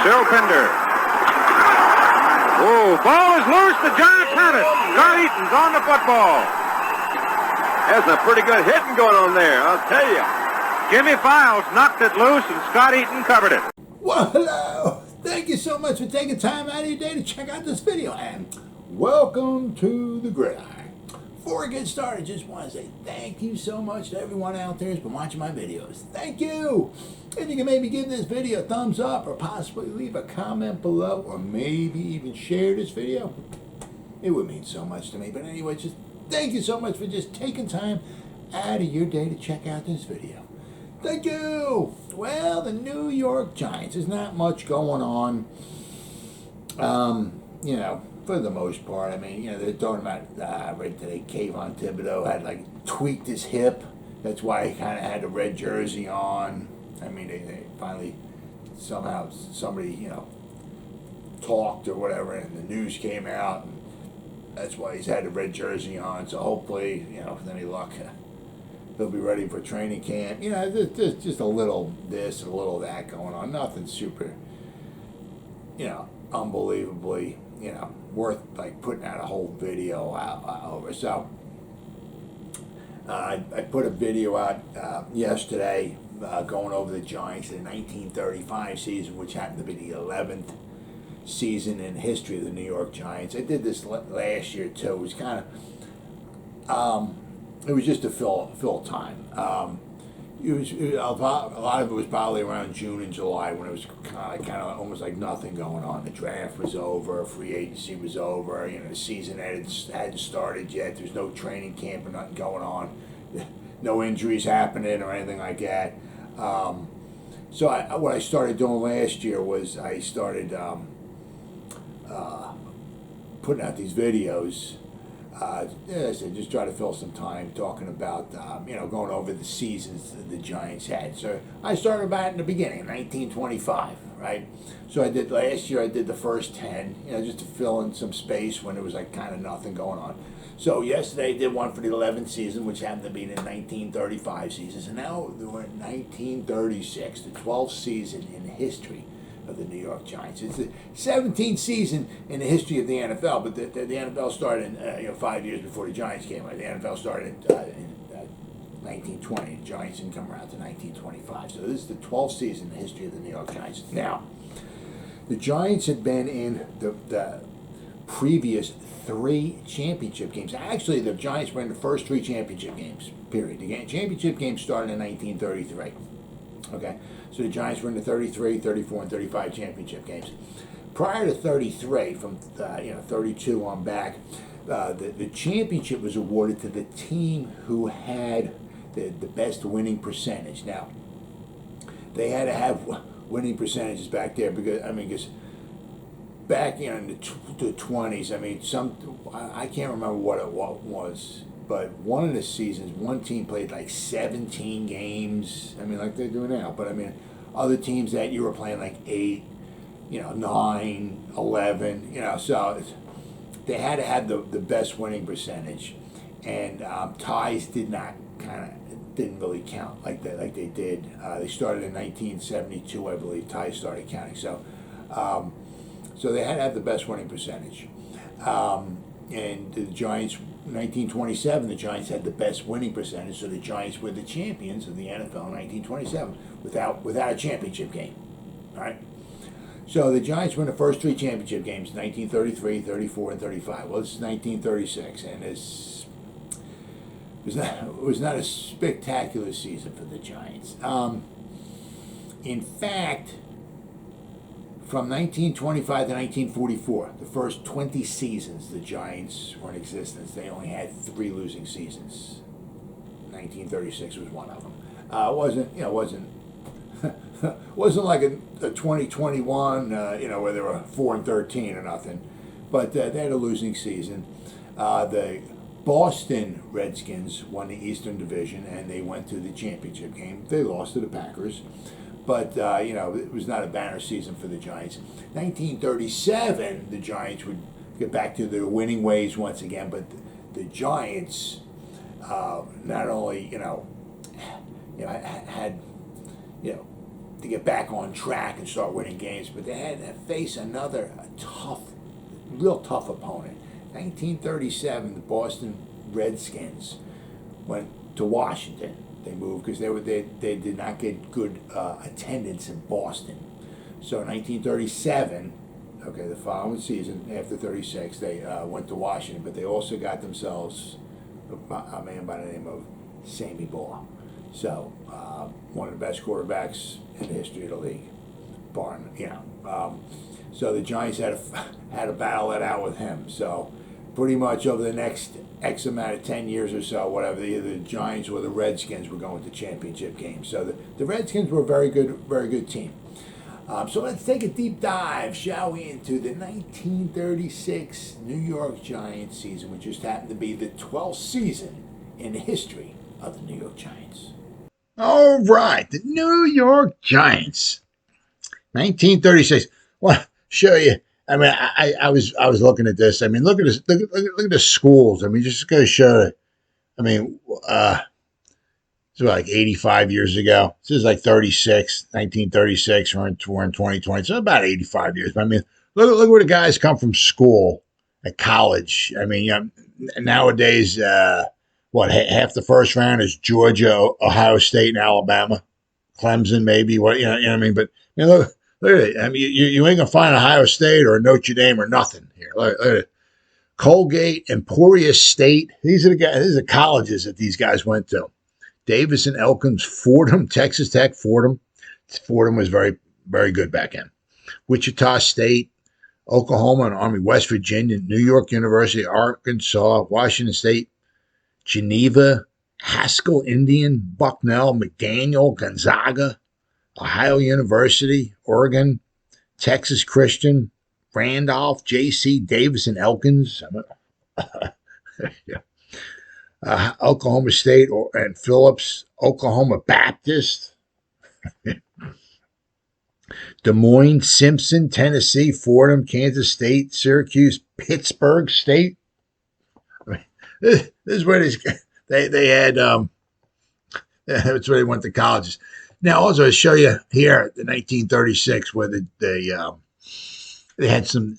Still Pinder. Oh, ball is loose. The Giants have it. Scott Eaton's on the football. That's a pretty good hitting going on there, I'll tell you. Jimmy Files knocked it loose, and Scott Eaton covered it. Well, hello. Thank you so much for taking time out of your day to check out this video, and welcome to the Gridiron. Before we get started, just want to say thank you so much to everyone out there who's been watching my videos. Thank you. If you can maybe give this video a thumbs up or possibly leave a comment below or maybe even share this video, it would mean so much to me. But anyway, just thank you so much for just taking time out of your day to check out this video. Thank you. Well, the New York Giants, there's not much going on. For the most part. I mean, they're talking about right today, Kayvon Thibodeau had tweaked his hip. That's why he kind of had the red jersey on. I mean, they finally somehow somebody talked or whatever, and the news came out, and that's why he's had the red jersey on. So hopefully, with any luck, he'll be ready for training camp. There's just a little this and a little that going on. Nothing super, unbelievably, worth putting out a whole video out over. So I put a video out yesterday going over the Giants in the 1935 season, which happened to be the 11th season in history of the New York Giants. I did this last year too. It was kind of it was just to fill time. A lot of it was probably around June and July when it was kind of almost like nothing going on. The draft was over, free agency was over. The season hadn't started yet. There's no training camp or nothing going on. No injuries happening or anything like that. So what I started doing last year was I started putting out these videos. As I said, just try to fill some time talking about, going over the seasons that the Giants had. So I started about in the beginning, 1925, right? So I did last year, I did the first 10, just to fill in some space when there was kind of nothing going on. So yesterday I did one for the 11th season, which happened to be the 1935 season. So now we're in 1936, the 12th season in history of the New York Giants. It's the 17th season in the history of the NFL, but the NFL started 5 years before the Giants came around. The NFL started in 1920. The Giants didn't come around to 1925. So this is the 12th season in the history of the New York Giants. Now, the Giants had been in the previous 3 championship games. Actually, the Giants were in the first 3 championship games, period. The championship games started in 1933. Okay, so the Giants were in the 33, 34, and 35 championship games. Prior to 33, from 32 on back, the championship was awarded to the team who had the best winning percentage. Now, they had to have winning percentages back there because back in the 20s, I can't remember what it was. But one of the seasons, one team played 17 games. Like they're doing now. But other teams that year were playing 8, 9, 11. So they had to have the best winning percentage, and ties didn't really count like they did. They started in 1972, I believe. Ties started counting. So they had to have the best winning percentage. And the Giants. 1927, the Giants had the best winning percentage, so the Giants were the champions of the NFL in 1927 without a championship game. All right. So the Giants were in the first 3 championship games: 1933, 34, and 35. Well, this is 1936, and it was not a spectacular season for the Giants. In fact, from 1925 to 1944, the first 20 seasons the Giants were in existence, they only had 3 losing seasons. 1936 was one of them. Wasn't like a 2021, where they were 4-13 or nothing, but they had a losing season. The Boston Redskins won the Eastern Division, and they went to the championship game. They lost to the Packers. But, it was not a banner season for the Giants. 1937, the Giants would get back to their winning ways once again, but the Giants not only, had, to get back on track and start winning games, but they had to face another real tough opponent. 1937, the Boston Redskins went to Washington. They moved because they did not get good attendance in Boston. So in 1937, okay, the following season after 36, they went to Washington, but they also got themselves a man by the name of Sammy Baugh. So one of the best quarterbacks in the history of the league, so the Giants had to battle it out with him. So pretty much over the next X amount of 10 years or so, whatever, either the Giants or the Redskins were going to championship games. So the Redskins were a very good team. So let's take a deep dive, shall we, into the 1936 New York Giants season, which just happened to be the 12th season in the history of the New York Giants. All right, the New York Giants, 1936. Well, show you. I mean, I was looking at this. I mean, look at this. Look at the schools. I mean, just going to show. I mean, it's like 85 years ago. This is like 1936. We're in 2020. So about 85 years. But I mean, look where the guys come from school at college. I mean, nowadays, half the first round is Georgia, Ohio State, and Alabama, Clemson, maybe. You know what I mean? But look at it. I mean, you ain't gonna find Ohio State or Notre Dame or nothing here. Look at it. Colgate, Emporia State. These are the guys. These are the colleges that these guys went to. Davis and Elkins, Fordham, Texas Tech, Fordham. Fordham was very, very good back then. Wichita State, Oklahoma and Army, West Virginia, New York University, Arkansas, Washington State, Geneva, Haskell Indian, Bucknell, McDaniel, Gonzaga, Ohio University, Oregon, Texas Christian, Randolph, J.C. Davis and Elkins. Yeah. Oklahoma State and Phillips, Oklahoma Baptist, Des Moines, Simpson, Tennessee, Fordham, Kansas State, Syracuse, Pittsburgh State. I mean, this is where they had. That's where they went to colleges. Now, also to show you here the 1936, where they had some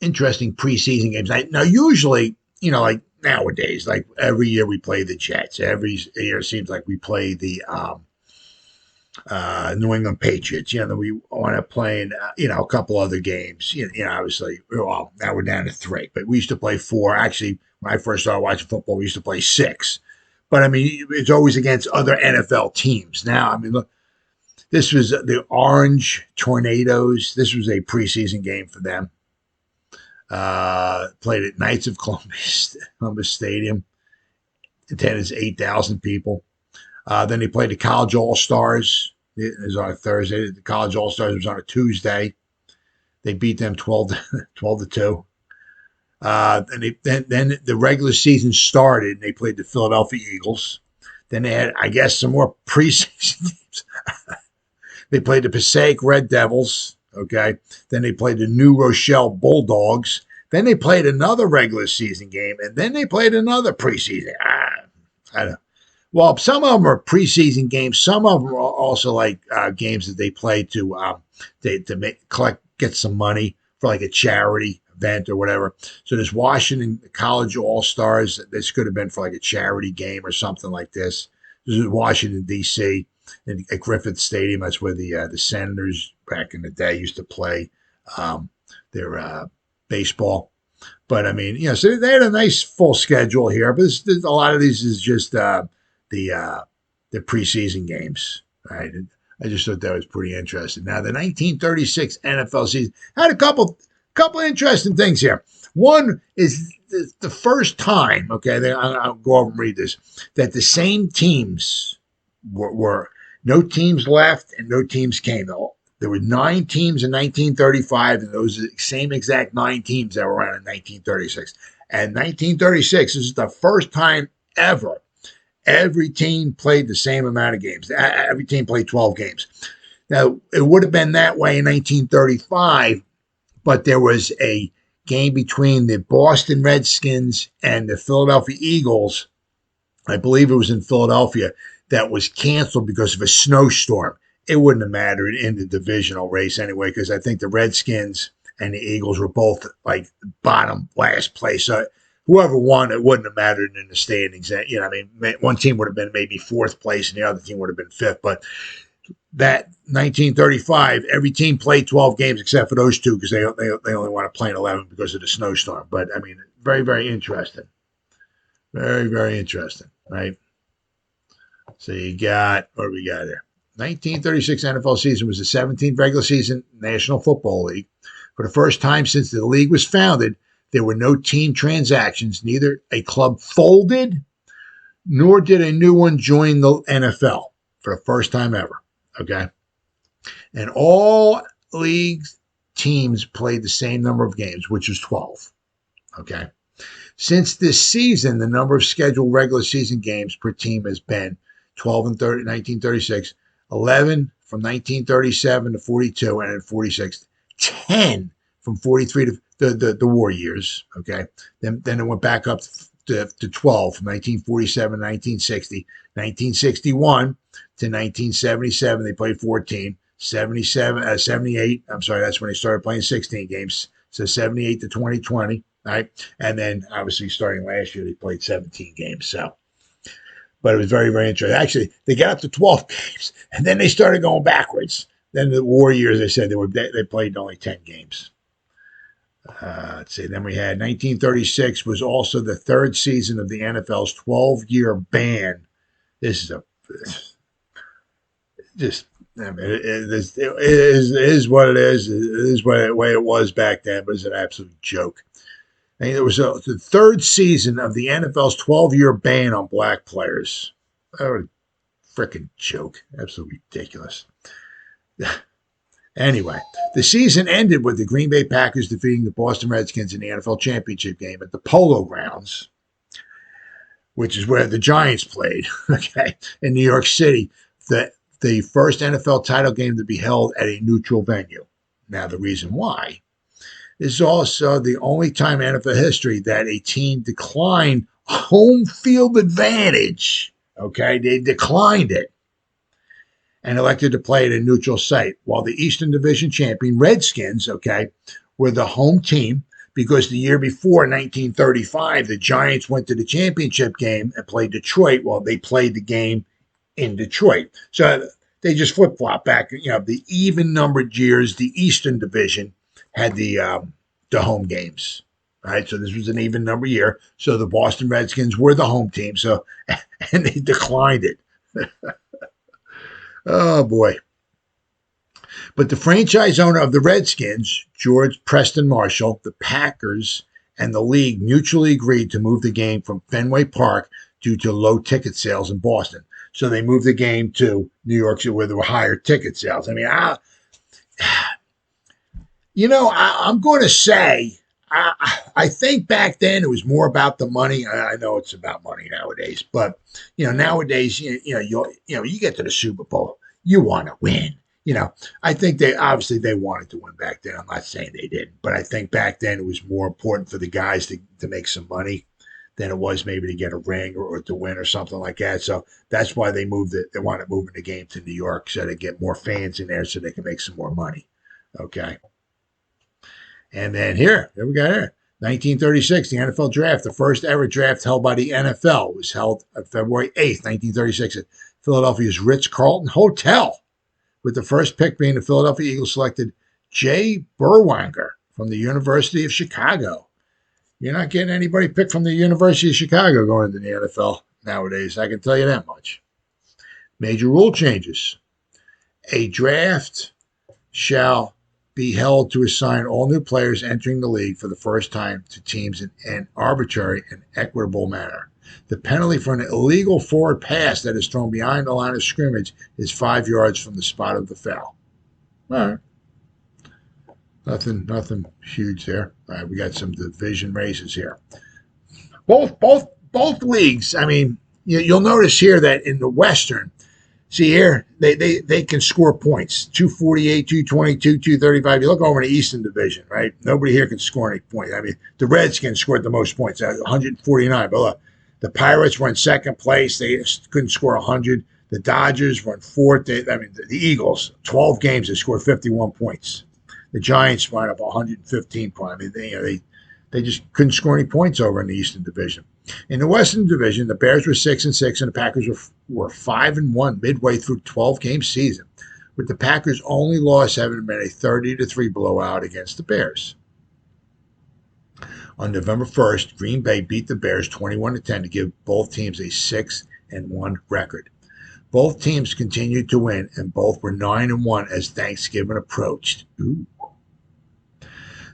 interesting preseason games. Now, usually, like nowadays, like every year we play the Jets. Every year it seems like we play the New England Patriots. Then we want to play in, a couple other games. Obviously, well, now we're down to 3, but we used to play 4. Actually, when I first started watching football, we used to play 6. But, I mean, it's always against other NFL teams. Now, I mean, look, this was the Orange Tornadoes. This was a preseason game for them. Played at Knights of Columbus Stadium. Attendance 8,000 people. Then they played the College All-Stars. It was on a Thursday. The College All-Stars was on a Tuesday. They beat them 12-2. Then the regular season started, and they played the Philadelphia Eagles. Then they had, I guess, some more preseason games. They played the Passaic Red Devils, okay? Then they played the New Rochelle Bulldogs. Then they played another regular season game, and then they played another preseason. I don't know. Well, some of them are preseason games. Some of them are also like games that they play to get some money for like a charity event or whatever. So there's Washington College All-Stars. This could have been for like a charity game or something like this. This is Washington, D.C., at Griffith Stadium. That's where the Senators back in the day used to play their baseball. But, I mean, so they had a nice full schedule here. But a lot of these is just the preseason games. Right? I just thought that was pretty interesting. Now, the 1936 NFL season had a couple interesting things here. One is the first time, okay, I'll go over and read this, that the same teams were no teams left and no teams came. There were 9 teams in 1935, and those are the same exact 9 teams that were around in 1936. And 1936 is the first time ever every team played the same amount of games. Every team played 12 games. Now, it would have been that way in 1935, but there was a game between the Boston Redskins and the Philadelphia Eagles. I believe it was in Philadelphia, that was canceled because of a snowstorm. it wouldn't have mattered in the divisional race anyway, because I think the Redskins and the Eagles were both like bottom last place. So whoever won, it wouldn't have mattered in the standings. You know, I mean, one team would have been maybe fourth place and the other team would have been fifth. But that 1935, every team played 12 games except for those two because they only want to play in 11 because of the snowstorm. But, I mean, very, very interesting. Very, very interesting, right? So you got, what do we got here? 1936 NFL season was the 17th regular season National Football League. For the first time since the league was founded, there were no team transactions. Neither a club folded nor did a new one join the NFL for the first time ever. Okay. And all league teams played the same number of games, which was 12. Okay. Since this season, the number of scheduled regular season games per team has been 12 and 30, 1936, 11 from 1937 to 42, and then 46, 10 from 43 to the war years. Okay. Then it went back up to 12 from 1947 to 1960, 1961 to 1977. They played 14, 78. I'm sorry. That's when they started playing 16 games. So 78 to 2020. Right. And then obviously starting last year, they played 17 games. So, but it was very, very interesting. Actually, they got up to 12 games and then they started going backwards. Then the war years, they said they played only 10 games. Let's see. Then we had 1936 was also the third season of the NFL's 12-year ban. This is I mean, it is what it is. It is the way it was back then, but it's an absolute joke. And it was the third season of the NFL's 12-year ban on black players. Oh, freaking joke. Absolutely ridiculous. Anyway, the season ended with the Green Bay Packers defeating the Boston Redskins in the NFL championship game at the Polo Grounds, which is where the Giants played, okay, in New York City. The first NFL title game to be held at a neutral venue. Now, the reason why is also the only time in NFL history that a team declined home field advantage. Okay, they declined it and elected to play at a neutral site, while the Eastern Division champion Redskins, okay, were the home team because the year before, 1935, the Giants went to the championship game and played Detroit while they played the game in Detroit. So they just flip-flop back. You know, the even-numbered years, the Eastern Division had the home games. All right, so this was an even number year. So the Boston Redskins were the home team. So, and they declined it. Oh boy! But the franchise owner of the Redskins, George Preston Marshall, the Packers, and the league mutually agreed to move the game from Fenway Park due to low ticket sales in Boston. So they moved the game to New York City where there were higher ticket sales. I mean, I'm going to say, I think back then it was more about the money. I know it's about money nowadays, but nowadays, you get to the Super Bowl, you want to win. I think they wanted to win back then. I'm not saying they didn't, but I think back then it was more important for the guys to make some money than it was maybe to get a ring or to win or something like that. So that's why they moved it. They wanted moving the game to New York so they get more fans in there so they can make some more money. Okay. And then here we go here. 1936, the NFL draft, the first ever draft held by the NFL, was held on February 8th, 1936 at Philadelphia's Ritz-Carlton Hotel, with the first pick being the Philadelphia Eagles selected Jay Berwanger from the University of Chicago. You're not getting anybody picked from the University of Chicago going into the NFL nowadays. I can tell you that much. Major rule changes. A draft shall be held to assign all new players entering the league for the first time to teams in an arbitrary and equitable manner. The penalty for an illegal forward pass that is thrown behind the line of scrimmage is 5 yards from the spot of the foul. All right. Nothing huge there. All right, we got some division races here. Both leagues. I mean, you'll notice here that in the Western, see here, they can score points. 248, 222, 235. You look over in the Eastern Division, right? Nobody here can score any points. I mean, the Redskins scored the most points, 149. But look, the Pirates were in second place. They couldn't score 100. The Dodgers won fourth. The Eagles, 12 games, they scored 51 points. The Giants wound up 115 points. I mean, they just couldn't score any points over in the Eastern Division. In the Western Division, the Bears were 6-6, and the Packers were 5-1 midway through 12-game season, with the Packers' only loss having been a 30-3 blowout against the Bears. On November 1st, Green Bay beat the Bears 21-10 to give both teams a 6-1 record. Both teams continued to win, and both were 9-1 as Thanksgiving approached. Ooh.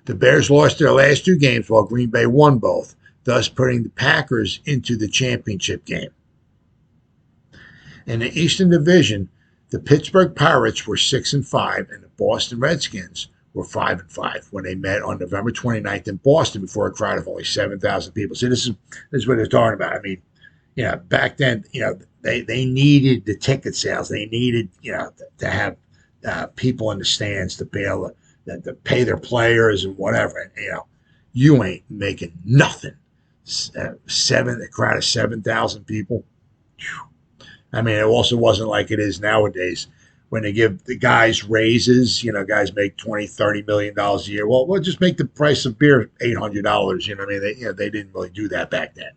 The Bears lost their last 2 games while Green Bay won both, thus putting the Packers into the championship game. In the Eastern Division, the Pittsburgh Pirates were 6-5, and the Boston Redskins were 5-5 when they met on November 29th in Boston before a crowd of only 7,000 people. So this is what they're talking about. I mean, back then, they needed the ticket sales. They needed, to have people in the stands to be able to pay their players and whatever. And, you ain't making nothing. A crowd of 7,000 people. I mean, it also wasn't like it is nowadays when they give the guys raises. Guys make $20-30 million a year. Well, we'll just make the price of beer $800. You know what I mean? They didn't really do that back then.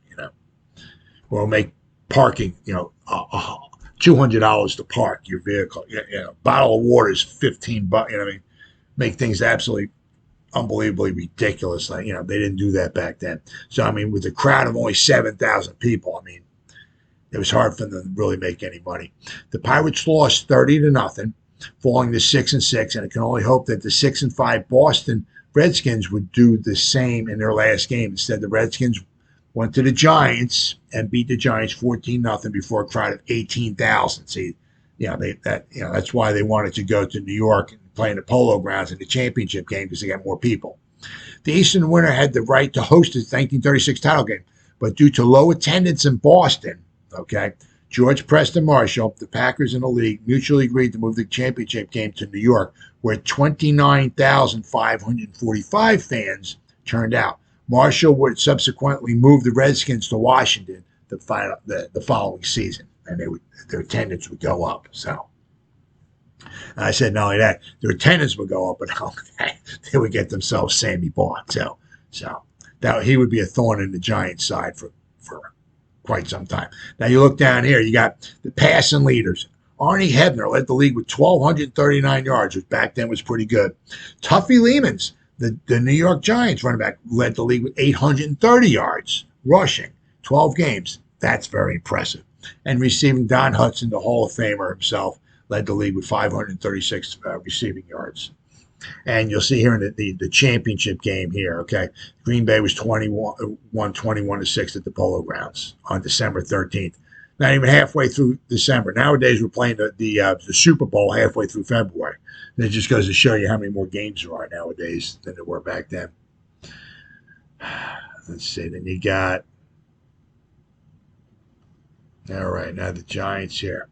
Or make parking, $200 to park your vehicle. Bottle of water is $15. Make things absolutely unbelievably ridiculous. Like, they didn't do that back then. So, I mean, with a crowd of only 7,000 people, I mean, it was hard for them to really make any money. The Pirates lost 30-0, falling to 6-6, and it can only hope that the 6-5 Boston Redskins would do the same in their last game. Instead, the Redskins went to the Giants and beat the Giants 14-0 before a crowd of 18,000. See, that's why they wanted to go to New York and play in the Polo Grounds in the championship game, because they got more people. The Eastern winner had the right to host the 1936 title game, but due to low attendance in Boston, George Preston Marshall, the Packers and the league mutually agreed to move the championship game to New York, where 29,545 fans turned out. Marshall would subsequently move the Redskins to Washington the following season, and their attendance would go up. So I said not only that, their attendance would go up, but they would get themselves Sammy Baugh. So that he would be a thorn in the Giants' side for quite some time. Now you look down here, you got the passing leaders. Arnie Hebner led the league with 1,239 yards, which back then was pretty good. Tuffy Lemons, the New York Giants running back, led the league with 830 yards rushing, 12 games. That's very impressive. And receiving, Don Hudson, the Hall of Famer himself, led the league with 536 receiving yards. And you'll see here in the championship game here, Green Bay was 21-6 at the Polo Grounds on December 13th. Not even halfway through December. Nowadays, we're playing the Super Bowl halfway through February. And it just goes to show you how many more games there are nowadays than there were back then. Let's see. Then you got, all right, now the Giants here.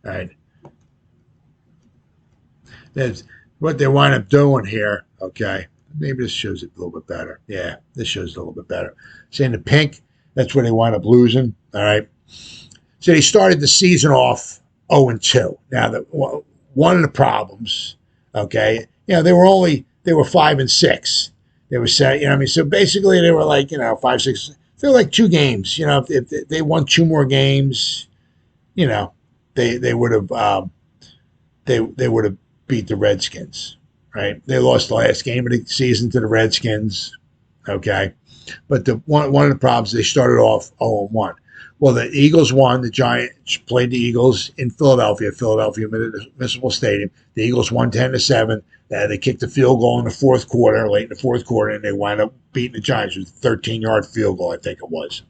All right. There's what they wind up doing here, maybe this shows it a little bit better. Yeah, this shows it a little bit better. See, in the pink, that's where they wind up losing, all right? So they started the season off 0-2. Now, one of the problems, they were 5-6. They were set, so basically they were like, 5-6. They were like 2 games, if they won 2 more games, they would have, they would have beat the Redskins, right? They lost the last game of the season to the Redskins, But one of the problems, they started off 0-1. Well, the Eagles won. The Giants played the Eagles in Philadelphia Municipal Stadium. The Eagles won 10-7. They kicked a field goal in the fourth quarter, late in the fourth quarter, and they wound up beating the Giants with a 13-yard field goal, I think it was.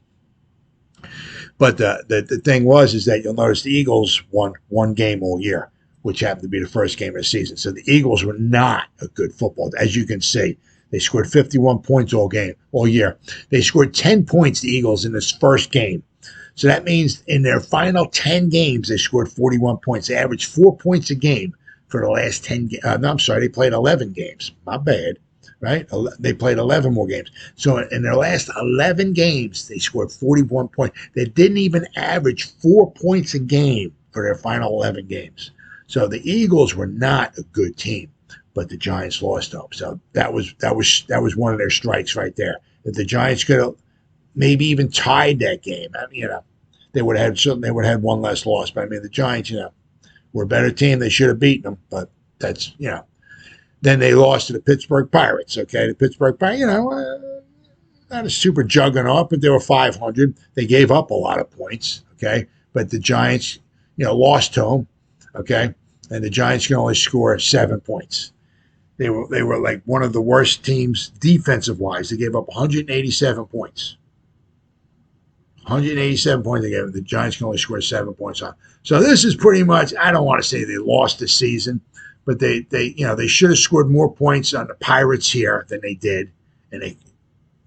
But the thing is that you'll notice the Eagles won 1 game all year, which happened to be the first game of the season. So the Eagles were not a good football. As you can see, they scored 51 points all year. They scored 10 points, the Eagles, in this first game. So that means in their final 10 games, they scored 41 points. They averaged 4 points a game for the last 10 games. They played 11 games. My bad, right? They played 11 more games. So in their last 11 games, they scored 41 points. They didn't even average 4 points a game for their final 11 games. So the Eagles were not a good team, but the Giants lost them. So that was one of their strikes right there. If the Giants could have maybe even tied that game, they would have had one less loss. But I mean, the Giants, were a better team. They should have beaten them, but that's Then they lost to the Pittsburgh Pirates. Okay, the Pittsburgh Pirates, not a super juggernaut, but they were 500. They gave up a lot of points. Okay, but the Giants, lost to them. Okay, and the Giants can only score 7 points. They were like one of the worst teams defensive wise. They gave up 187 points. 187 points they gave them. The Giants can only score 7 points on. So this is pretty much, I don't want to say they lost the season, but they should have scored more points on the Pirates here than they did, and they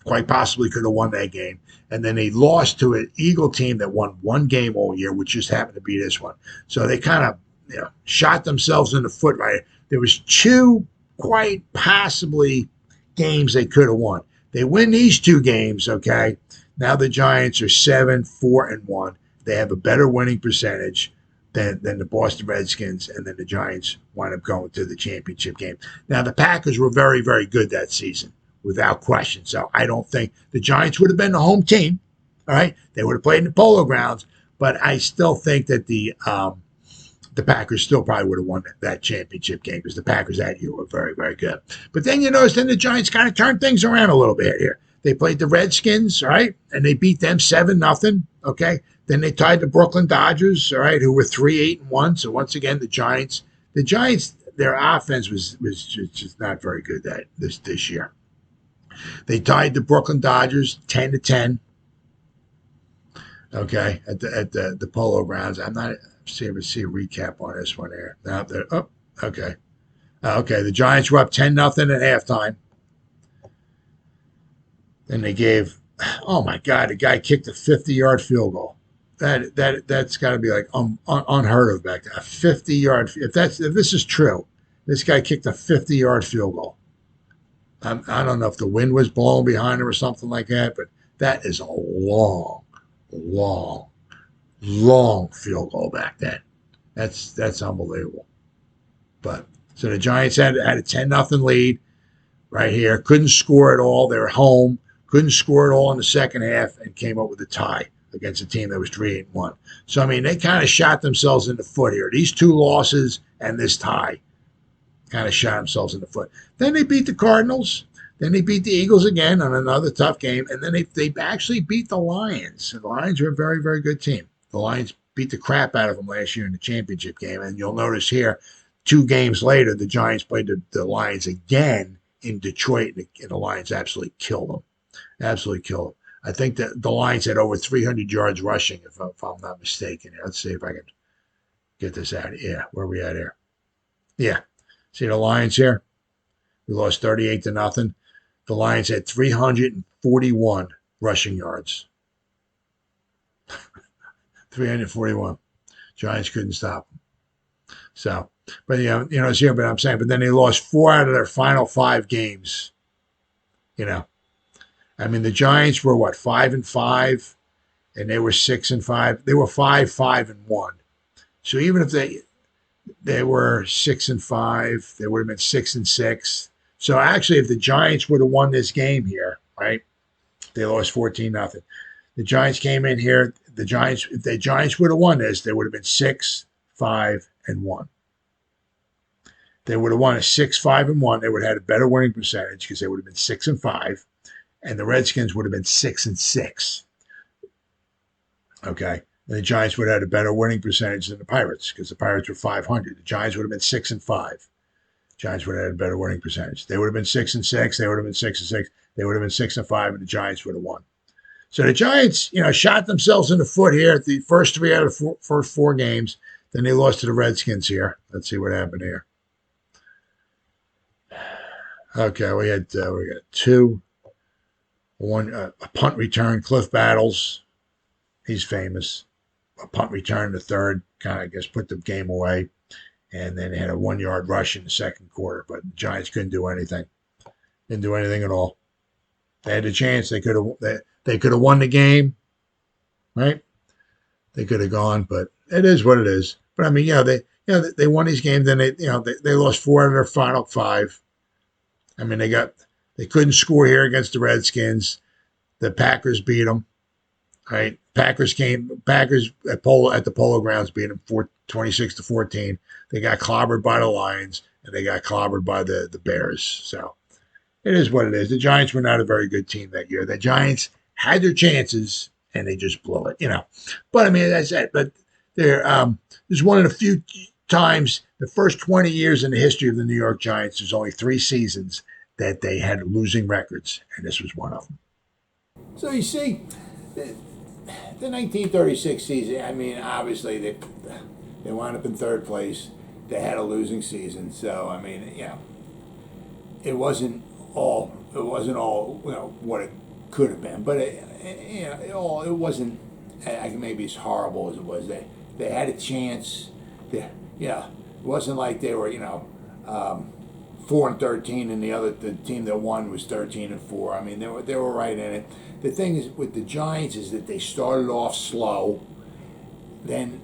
quite possibly could have won that game. And then they lost to an Eagle team that won one game all year, which just happened to be this one. So they kind of shot themselves in the foot right. There was 2 quite possibly games they could have won. They win these 2 games, okay? Now the Giants are 7-4-1. They have a better winning percentage than the Boston Redskins, and then the Giants wind up going to the championship game. Now the Packers were very, very good that season, without question. So I don't think the Giants would have been the home team. All right, they would have played in the Polo Grounds, but I still think that the Packers still probably would have won that championship game because the Packers that year were very, very good. But then then the Giants kind of turned things around a little bit here. They played the Redskins, all right, and they beat them 7-0, okay? Then they tied the Brooklyn Dodgers, all right, who were 3-8-1. So once again, the Giants, their offense was just not very good this year. They tied the Brooklyn Dodgers 10-10, okay, at the Polo Grounds. I'm not see a recap on this one here. Now okay. Okay, the Giants were up 10-0 at halftime. Then they gave, oh my God, the guy kicked a 50-yard field goal. That's got to be like unheard of back then. A 50-yard. If this is true, this guy kicked a 50-yard field goal. I don't know if the wind was blowing behind him or something like that, but that is a long field goal back then. That's unbelievable. But so the Giants had a 10-0 lead right here. Couldn't score at all. They were home. Couldn't score at all in the second half and came up with a tie against a team that was 3-1. So, I mean, they kind of shot themselves in the foot here. These 2 losses and this tie kind of shot themselves in the foot. Then they beat the Cardinals. Then they beat the Eagles again on another tough game. And then they actually beat the Lions. And the Lions are a very, very good team. The Lions beat the crap out of them last year in the championship game. And you'll notice here, 2 games later, the Giants played the Lions again in Detroit, and the Lions absolutely killed them. Absolutely killed them. I think that the Lions had over 300 yards rushing, if I'm not mistaken. Let's see if I can get this out. Yeah, where are we at here? Yeah. See the Lions here? We lost 38-0. The Lions had 341 rushing yards. 341. Giants couldn't stop them. So, but it's here, but I'm saying, but then they lost 4 out of their final 5 games. I mean, the Giants were 5-5, and they were 6-5. They were 5-5-1. So even if they were 6-5, they would have been 6-6. So actually, if the Giants would have won this game here, right, they lost 14-0. The Giants came in here. If the Giants would have won this, they would have been 6-5-1. They would have won a 6-5-1. They would have had a better winning percentage because they would have been 6-5. And the Redskins would have been 6-6. Okay. And the Giants would have had a better winning percentage than the Pirates because the Pirates were 500. The Giants would have been 6-5. Giants would have had a better winning percentage. They would have been 6-6. They would have been 6-6. They would have been 6-5, and the Giants would have won. So the Giants, shot themselves in the foot here at the first 3 out of first 4 games. Then they lost to the Redskins here. Let's see what happened here. Okay, we got 2. One, a punt return, Cliff Battles. He's famous. A punt return, the third, kind of, I guess, put the game away. And then they had a 1-yard rush in the second quarter. But the Giants couldn't do anything. Didn't do anything at all. They had a chance. They could have won the game, right? They could have gone, but it is what it is. But I mean, they won these games, and they lost 4 out of their final 5. I mean, they couldn't score here against the Redskins. The Packers beat them. Right? Packers at the Polo Grounds beat them 26-14. They got clobbered by the Lions, and they got clobbered by the Bears. So it is what it is. The Giants were not a very good team that year. The Giants had their chances, and they just blew it. But I mean, that's it. But there's one of the few times, the first 20 years in the history of the New York Giants, there's only 3 seasons that they had losing records, and this was one of them. So you see, the 1936 season, I mean, obviously they wound up in 3rd place. They had a losing season, so I mean, it wasn't all what it could have been, but it wasn't maybe as horrible as it was. They had a chance. It wasn't like they were 4-13 and the team that won was 13-4. I mean, they were right in it. The thing is with the Giants is that they started off slow, then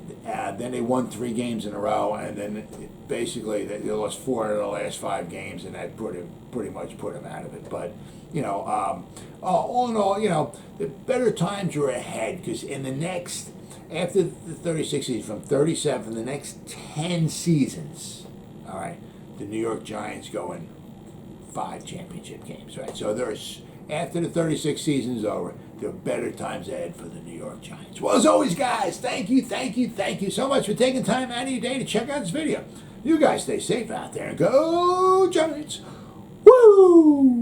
they won 3 games in a row, and then basically they lost 4 out of the last 5 games, and that pretty much put them out of it. But all in all, the better times were ahead, because after the 36 season, from 37, the next 10 seasons, all right, the New York Giants go in 5 championship games, right? So after the 36 season is over, there are better times ahead for the New York Giants. Well, as always, guys, thank you so much for taking time out of your day to check out this video. You guys stay safe out there and go Giants. Woo!